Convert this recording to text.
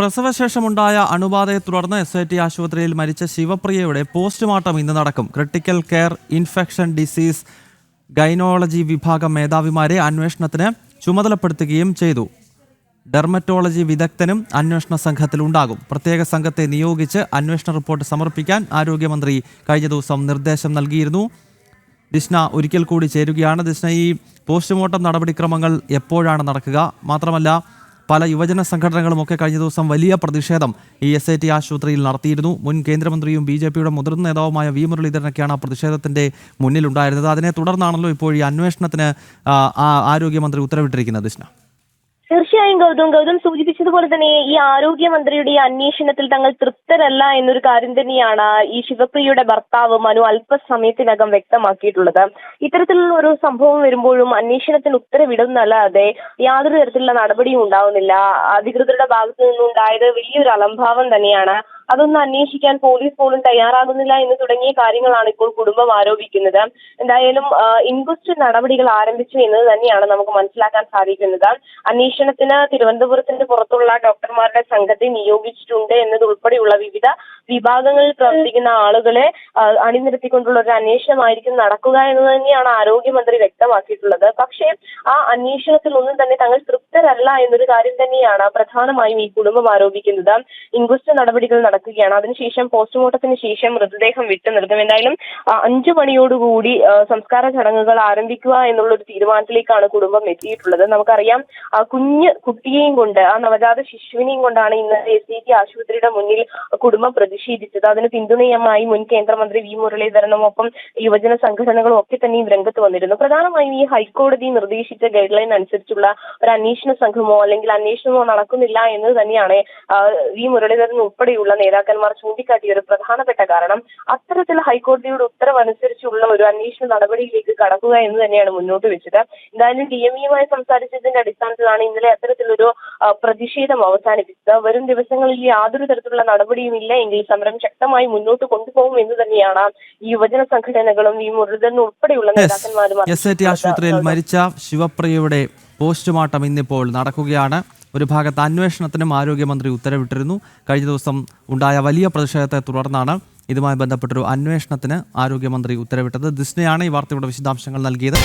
പ്രസവശേഷമുണ്ടായ അണുബാധയെ തുടർന്ന് SIT ആശുപത്രിയിൽ മരിച്ച ശിവപ്രിയയുടെ പോസ്റ്റ്മോർട്ടം ഇന്ന് നടക്കും. ക്രിട്ടിക്കൽ കെയർ ഇൻഫെക്ഷൻ ഡിസീസ് ഗൈനോളജി വിഭാഗം മേധാവിമാരെ അന്വേഷണത്തിന് ചുമതലപ്പെടുത്തുകയും ചെയ്തു. ഡെർമറ്റോളജി വിദഗ്ധനും അന്വേഷണ സംഘത്തിലുണ്ടാകും. പ്രത്യേക സംഘത്തെ നിയോഗിച്ച് അന്വേഷണ റിപ്പോർട്ട് സമർപ്പിക്കാൻ ആരോഗ്യമന്ത്രി കഴിഞ്ഞ ദിവസം നിർദ്ദേശം നൽകിയിരുന്നു. ദിഷ്ന ഒരിക്കൽ കൂടി ചേരുകയാണ്. ദിഷ്ന, ഈ പോസ്റ്റ്മോർട്ടം നടപടിക്രമങ്ങൾ എപ്പോഴാണ് നടക്കുക? മാത്രമല്ല, പല യുവജന സംഘടനകളുമൊക്കെ കഴിഞ്ഞ ദിവസം വലിയ പ്രതിഷേധം ഈ SIT ആശുപത്രിയിൽ നടത്തിയിരുന്നു. മുൻ കേന്ദ്രമന്ത്രിയും BJPയുടെ മുതിർന്ന നേതാവുമായ V. മുരളീധരനൊക്കെയാണ് ആ പ്രതിഷേധത്തിന്റെ മുന്നിലുണ്ടായിരുന്നത്. അതിനെ തുടർന്നാണല്ലോ ഇപ്പോൾ ഈ അന്വേഷണത്തിന് ആരോഗ്യമന്ത്രി ഉത്തരവിട്ടിരിക്കുന്നത്. ദിഷ്ന, തീർച്ചയായും ഗൗതം സൂചിപ്പിച്ചതുപോലെ തന്നെ ഈ ആരോഗ്യമന്ത്രിയുടെ അന്വേഷണത്തിൽ തങ്ങൾ തൃപ്തരല്ല എന്നൊരു കാര്യം തന്നെയാണ് ഈ ശിവപ്രിയയുടെ ഭർത്താവ് മനു അല്പസമയത്തിനകം വ്യക്തമാക്കിയിട്ടുള്ളത്. ഇത്തരത്തിലുള്ള ഒരു സംഭവം വരുമ്പോഴും അന്വേഷണത്തിന് ഉത്തരവിടുന്നല്ലാതെ യാതൊരു തരത്തിലുള്ള നടപടിയും ഉണ്ടാവുന്നില്ല. അധികൃതരുടെ ഭാഗത്തു നിന്നുണ്ടായത് വലിയൊരു അലംഭാവം തന്നെയാണ്. അതൊന്നും അന്വേഷിക്കാൻ പോലീസ് പോലും തയ്യാറാകുന്നില്ല എന്ന് തുടങ്ങിയ കാര്യങ്ങളാണ് ഇപ്പോൾ കുടുംബം ആരോപിക്കുന്നത്. എന്തായാലും ഇൻക്വസ്റ്റ് നടപടികൾ ആരംഭിച്ചു എന്നത് തന്നെയാണ് നമുക്ക് മനസ്സിലാക്കാൻ സാധിക്കുന്നത്. അന്വേഷണത്തിന് തിരുവനന്തപുരത്തിന് പുറത്തുള്ള ഡോക്ടർമാരുടെ സംഘത്തെ നിയോഗിച്ചിട്ടുണ്ട് എന്നതുൾപ്പെടെയുള്ള വിവിധ വിഭാഗങ്ങളിൽ പ്രവർത്തിക്കുന്ന ആളുകളെ അണിനിരത്തിക്കൊണ്ടുള്ള ഒരു അന്വേഷണമായിരിക്കും നടക്കുക എന്ന് തന്നെയാണ് ആരോഗ്യമന്ത്രി വ്യക്തമാക്കിയിട്ടുള്ളത്. പക്ഷേ ആ അന്വേഷണത്തിൽ ഒന്നും തന്നെ തങ്ങൾ തൃപ്തരല്ല എന്നൊരു കാര്യം തന്നെയാണ് പ്രധാനമായും ഈ കുടുംബം ആരോപിക്കുന്നത്. ഇൻക്വസ്റ്റ് നടപടികൾ നടക്കുകയാണ്. അതിനുശേഷം പോസ്റ്റ്മോർട്ടത്തിന് ശേഷം മൃതദേഹം വിട്ടു നൽകും. എന്തായാലും 5 മണിയോടുകൂടി സംസ്കാര ചടങ്ങുകൾ ആരംഭിക്കുക എന്നുള്ള ഒരു തീരുമാനത്തിലേക്കാണ് കുടുംബം എത്തിയിട്ടുള്ളത്. നമുക്കറിയാം, കുഞ്ഞ് കുട്ടിയെയും കൊണ്ട്, ആ നവജാത ശിശുവിനെയും കൊണ്ടാണ് ഇന്നലെ SIT ആശുപത്രിയുടെ മുന്നിൽ കുടുംബം പ്രതിഷേധിച്ചത്. അതിന് പിന്തുണയുമായി മുൻ കേന്ദ്രമന്ത്രി V. മുരളീധരനും ഒപ്പം യുവജന സംഘടനകളും ഒക്കെ തന്നെയും രംഗത്ത് വന്നിരുന്നു. പ്രധാനമായും ഈ ഹൈക്കോടതി നിർദ്ദേശിച്ച ഗൈഡ് ലൈൻ അനുസരിച്ചുള്ള ഒരു അന്വേഷണ സംഘമോ അല്ലെങ്കിൽ അന്വേഷണമോ നടക്കുന്നില്ല എന്നത് തന്നെയാണ് V. മുരളീധരൻ ഉൾപ്പെടെയുള്ള നേതാക്കന്മാർ ചൂണ്ടിക്കാട്ടിയ ഒരു പ്രധാനപ്പെട്ട കാരണം. അത്തരത്തിൽ ഹൈക്കോടതിയുടെ ഉത്തരവനുസരിച്ചുള്ള ഒരു അന്വേഷണ നടപടിയിലേക്ക് കടക്കുക എന്ന് തന്നെയാണ് മുന്നോട്ട് വെച്ചത്. എന്തായാലും DMEയുമായി സംസാരിച്ചതിന്റെ അടിസ്ഥാനത്തിലാണ് ഇന്നലെ അത്തരത്തിലൊരു പ്രതിഷേധം അവസാനിപ്പിച്ചത്. വരും ദിവസങ്ങളിൽ യാതൊരു തരത്തിലുള്ള നടപടിയും ഇല്ല എങ്കിൽ സമരം ശക്തമായി മുന്നോട്ട് കൊണ്ടുപോകും എന്ന് തന്നെയാണ് ഈ യുവജന സംഘടനകളും V. മുരളീധരൻ ഉൾപ്പെടെയുള്ള നേതാക്കന്മാരും. SIT ആശുപത്രിയിൽ മരിച്ച ശിവപ്രിയയുടെ പോസ്റ്റ്മോർട്ടം ഇന്നിപ്പോൾ നടക്കുകയാണ്. ഒരു ഭാഗത്ത് അന്വേഷണത്തിനും ആരോഗ്യമന്ത്രി ഉത്തരവിട്ടിരുന്നു. കഴിഞ്ഞ ദിവസം ഉണ്ടായ വലിയ പ്രതിഷേധത്തെ തുടർന്നാണ് ഇതുമായി ബന്ധപ്പെട്ടൊരു അന്വേഷണത്തിന് ആരോഗ്യമന്ത്രി ഉത്തരവിട്ടത്. ദിസ്നയാണ് ഈ വാർത്തയുടെ വിശദാംശങ്ങൾ നൽകിയത്.